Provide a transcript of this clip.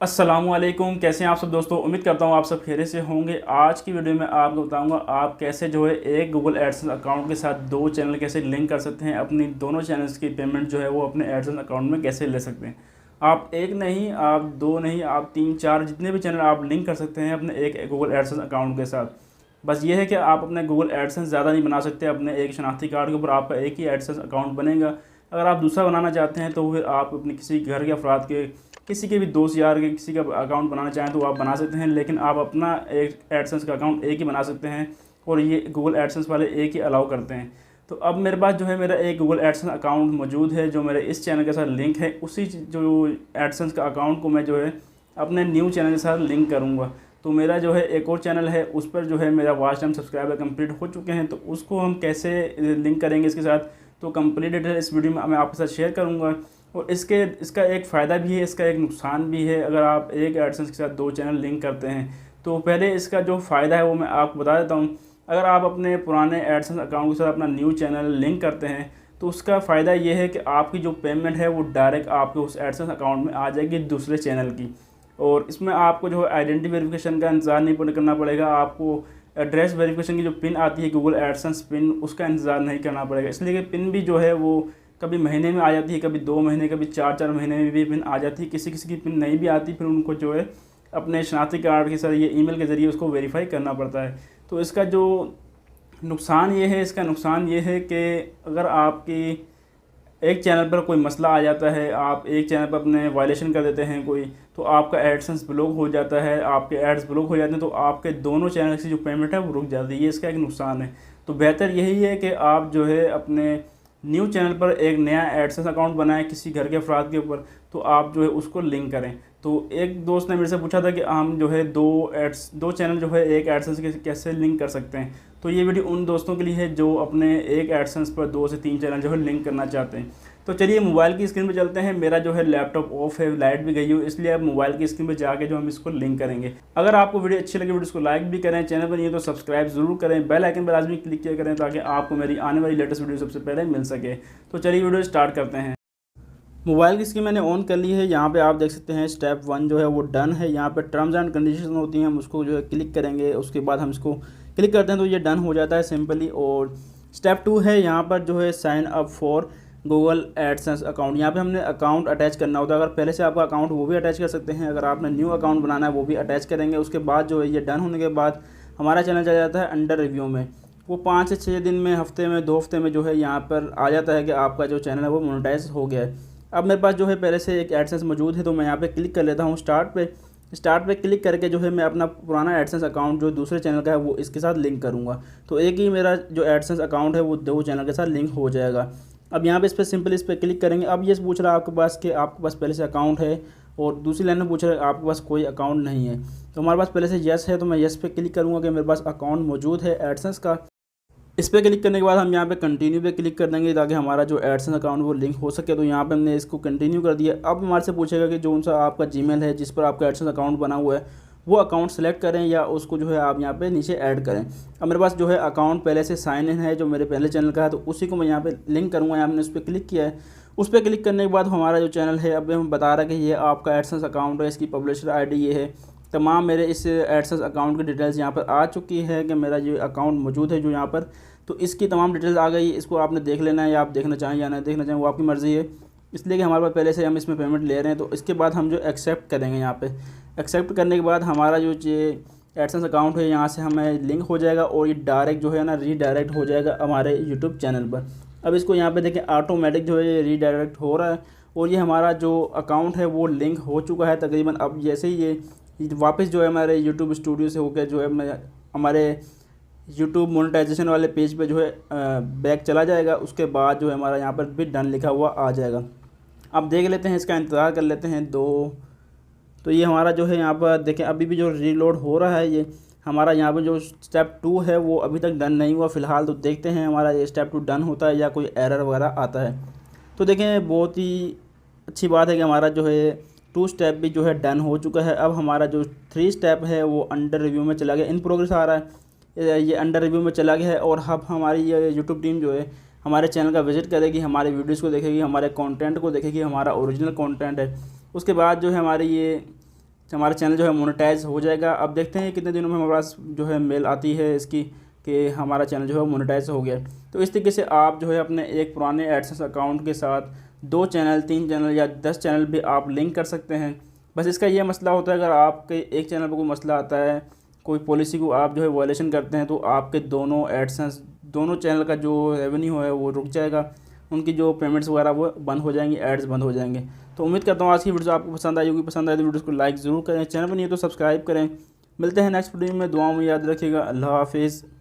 अस्सलामुअलैकुम, कैसे हैं आप सब दोस्तों। उम्मीद करता हूँ आप सब खैरियत से होंगे। आज की वीडियो में आपको बताऊंगा आप कैसे जो है एक गूगल एडसेंस अकाउंट के साथ दो चैनल कैसे लिंक कर सकते हैं। अपनी दोनों चैनल्स की पेमेंट जो है वो अपने एडसेंस अकाउंट में कैसे ले सकते हैं। आप एक नहीं, आप दो नहीं, आप तीन चार जितने भी चैनल आप लिंक कर सकते हैं अपने एक गूगल एडसेंस अकाउंट के साथ। बस ये है कि आप अपने गूगल एडसेंस ज़्यादा नहीं बना सकते। अपने एक शनाख्ती कार्ड के ऊपर आपका एक ही एडसेंस अकाउंट बनेगा। अगर आप दूसरा बनाना चाहते हैं तो फिर आप अपने किसी घर के अफराद के, किसी के भी दोस्त यार के किसी का अकाउंट बनाना चाहें तो आप बना सकते हैं, लेकिन आप अपना एक एडसेंस का अकाउंट एक ही बना सकते हैं और ये गूगल एडसेंस वाले एक ही अलाउ करते हैं। तो अब मेरे पास जो है मेरा एक गूगल एडसेंस अकाउंट मौजूद है जो मेरे इस चैनल के साथ लिंक है। उसी जो एडसेंस का अकाउंट को मैं जो है अपने न्यू चैनल के साथ लिंक करूँगा। तो मेरा जो है एक और चैनल है, उस पर जो है मेरा वॉच टाइम सब्सक्राइबर कंप्लीट हो चुके हैं। तो उसको हम कैसे लिंक करेंगे इसके साथ, तो कंप्लीट डिटेल इस वीडियो में मैं आपके साथ शेयर करूँगा। और इसका एक फ़ायदा भी है, इसका एक नुकसान भी है। अगर आप एक एडसेंस के साथ दो चैनल लिंक करते हैं तो पहले इसका जो फ़ायदा है वो मैं आपको बता देता हूँ। अगर आप अपने पुराने एडसेंस अकाउंट के साथ अपना न्यू चैनल लिंक करते हैं तो उसका फ़ायदा ये है कि आपकी जो पेमेंट है वो डायरेक्ट आपके उस एडसेंस अकाउंट में आ जाएगी दूसरे चैनल की। और इसमें आपको जो है आइडेंटिटी वेरिफिकेशन का इंतज़ार नहीं करना पड़ेगा। आपको एड्रेस वेरिफिकेशन की जो पिन आती है गूगल एडसेंस पिन, उसका इंतज़ार नहीं करना पड़ेगा। इसलिए कि पिन भी जो है वो कभी महीने में आ जाती है, कभी 2 महीने, कभी 4-4 महीने में भी पिन आ जाती है। किसी किसी की पिन नहीं भी आती, फिर उनको जो है अपने शनाख्ती कार्ड के साथ ये ईमेल के ज़रिए उसको वेरीफाई करना पड़ता है। तो इसका जो नुकसान ये है, इसका नुकसान ये है कि अगर आपकी एक चैनल पर कोई मसला आ जाता है, आप एक चैनल पर अपने वायलेशन कर देते हैं कोई, तो आपका एडसेंस ब्लॉक हो जाता है, आपके एड्स ब्लॉक हो जाते हैं, तो आपके दोनों चैनल की जो पेमेंट है वो रुक जाती है। ये इसका एक नुकसान है। तो बेहतर यही है कि आप जो है अपने न्यू चैनल पर एक नया एडसेंस अकाउंट बनाएं किसी घर के अफराद के ऊपर, तो आप जो है उसको लिंक करें। तो एक दोस्त ने मेरे से पूछा था कि हम जो है दो चैनल जो है एक एडसेंस के कैसे लिंक कर सकते हैं। तो ये वीडियो उन दोस्तों के लिए है जो अपने एक एडसेंस पर 2 से 3 चैनल जो है लिंक करना चाहते हैं। तो चलिए मोबाइल की स्क्रीन पर चलते हैं। मेरा जो है लैपटॉप ऑफ है, लाइट भी गई हो, इसलिए अब मोबाइल की स्क्रीन पर जाके जो हम इसको लिंक करेंगे। अगर आपको वीडियो अच्छी लगे वीडियो को लाइक भी करें, चैनल पर नहीं है तो सब्सक्राइब जरूर करें, बेल आइकन पर लाजमी क्लिक किया करें ताकि आपको मेरी आने वाली लेटेस्ट वीडियो सबसे पहले मिल सके। तो चलिए वीडियो स्टार्ट करते हैं। मोबाइल की स्क्रीन मैंने ऑन कर ली है। यहाँ पे आप देख सकते हैं स्टेप 1 जो है वो डन है। यहाँ पे टर्म्स एंड कंडीशन होती हैं, हम उसको जो है क्लिक करेंगे। उसके बाद हम इसको क्लिक करते हैं तो ये डन हो जाता है सिंपली। और स्टेप 2 है, यहाँ पर जो है sign up for Google AdSense account. यहाँ पे हमने अकाउंट अटैच करना होता है। अगर पहले से आपका अकाउंट वो भी अटैच कर सकते हैं, अगर आपने न्यू अकाउंट बनाना है वो भी अटैच करेंगे। उसके बाद जो है ये डन होने के बाद हमारा चैनल चला जाता है अंडर रिव्यू में। वो 5 से 6 दिन में, हफ्ते में, 2 हफ्ते में जो है यहाँ पर आ जाता है कि आपका जो चैनल है वो मोनेटाइज हो गया है। अब मेरे पास जो है पहले से एक एडसेंस मौजूद है, तो मैं यहाँ पे क्लिक कर लेता हूँ स्टार्ट पे क्लिक करके जो है मैं अपना पुराना एडसेंस अकाउंट जो दूसरे चैनल का है वो इसके साथ लिंक करूँगा। तो एक ही मेरा जो एडसेंस अकाउंट है वो 2 चैनल के साथ लिंक हो जाएगा। अब यहाँ पे इस पर क्लिक करेंगे। अब ये पूछ रहा है आपके पास कि आपके पास पहले से अकाउंट है, और दूसरी लाइन में पूछ रहा है आपके पास कोई अकाउंट नहीं है। तो हमारे पास पहले से येस है, तो मैं येस पे क्लिक करूँगा कि मेरे पास अकाउंट मौजूद है एडसेंस का। इस पर क्लिक करने के बाद हम यहाँ पे कंटिन्यू पे क्लिक कर देंगे ताकि हमारा जो एडसेंस अकाउंट वो लिंक हो सके। तो यहाँ पे हमने इसको कंटिन्यू कर दिया। अब हमारे से पूछेगा कि जो सा आपका जीमेल है जिस पर आपका एडसेंस अकाउंट बना हुआ है वो अकाउंट सेलेक्ट करें या उसको जो है आप यहाँ पे नीचे ऐड करें। अब मेरे पास जो है अकाउंट पहले से साइन इन है जो मेरे पहले चैनल का है, तो उसी को मैं यहाँ पे लिंक करूँगा। यहाँ मैंने उस पर क्लिक किया है। उस पर क्लिक करने के बाद हमारा जो चैनल है अब हम बता रहा है कि ये आपका एडसेंस अकाउंट है, इसकी पब्लिशर ID ये है। तमाम मेरे इस एडसेंस अकाउंट की डिटेल्स यहाँ पर आ चुकी है कि मेरा ये अकाउंट मौजूद है जो यहाँ पर, तो इसकी तमाम डिटेल्स आ गई। इसको आपने देख लेना है, या आप देखना चाहें या नहीं देखना चाहें वो आपकी मर्ज़ी है। इसलिए कि हमारे पास पहले से हम इसमें पेमेंट ले रहे हैं। तो इसके बाद हम जो एक्सेप्ट करेंगे, यहाँ पे एक्सेप्ट करने के बाद हमारा जो एडसेंस अकाउंट है यहाँ से हमें लिंक हो जाएगा और ये डायरेक्ट जो है ना रीडायरेक्ट हो जाएगा हमारे यूट्यूब चैनल पर। अब इसको यहाँ पे देखें ऑटोमेटिक जो है ये रीडायरेक्ट हो रहा है और ये हमारा जो अकाउंट है वो लिंक हो चुका है तकरीबन। अब जैसे ही ये वापस जो है हमारे यूट्यूब स्टूडियो से होकर जो है मैं हमारे यूट्यूब मोनेटाइजेशन वाले पेज पे जो है बैक चला जाएगा। उसके बाद जो है हमारा यहाँ पर भी डन लिखा हुआ आ जाएगा। अब देख लेते हैं, इसका इंतज़ार कर लेते हैं तो ये हमारा जो है यहाँ पर देखें अभी भी जो रीलोड हो रहा है। ये हमारा यहाँ पर जो स्टेप 2 है वो अभी तक डन नहीं हुआ फ़िलहाल। तो देखते हैं हमारा ये स्टेप 2 डन होता है या कोई एरर वगैरह आता है। तो देखें बहुत ही अच्छी बात है कि हमारा जो है 2 स्टेप भी जो है डन हो चुका है। अब हमारा जो 3 स्टेप है वो अंडर रिव्यू में चला गया, इन प्रोग्रेस आ रहा है, ये अंडर रिव्यू में चला गया है। और अब हमारी ये यूट्यूब टीम जो है हमारे चैनल का विज़िट करेगी, हमारे वीडियोज़ को देखेगी, हमारे कंटेंट को देखेगी, हमारा ओरिजिनल कंटेंट है। उसके बाद जो है हमारी ये हमारा चैनल जो है मोनेटाइज हो जाएगा। अब देखते हैं कितने दिनों में हमारे पास जो है मेल आती है इसकी कि हमारा चैनल जो है मोनेटाइज हो गया। तो इस तरीके से आप जो है अपने एक पुराने एडसेंस अकाउंट के साथ 2 चैनल, 3 चैनल या 10 चैनल भी आप लिंक कर सकते हैं। बस इसका ये मसला होता है, अगर आपके एक चैनल पर कोई मसला आता है, कोई पॉलिसी को आप जो है वायलेशन करते हैं, तो आपके दोनों एडसेंस, दोनों चैनल का जो रेवेन्यू है वो रुक जाएगा, उनकी जो पेमेंट्स वगैरह वो बंद हो जाएंगी, एड्स बंद हो जाएंगे। तो उम्मीद करता हूँ आज की वीडियो आपको पसंद आई होगी। पसंद आए तो वीडियो को लाइक ज़रूर करें, चैनल पर नहीं है तो सब्सक्राइब करें। मिलते हैं नेक्स्ट वीडियो में, दुआओं में याद रखिएगा। अल्लाह हाफिज़।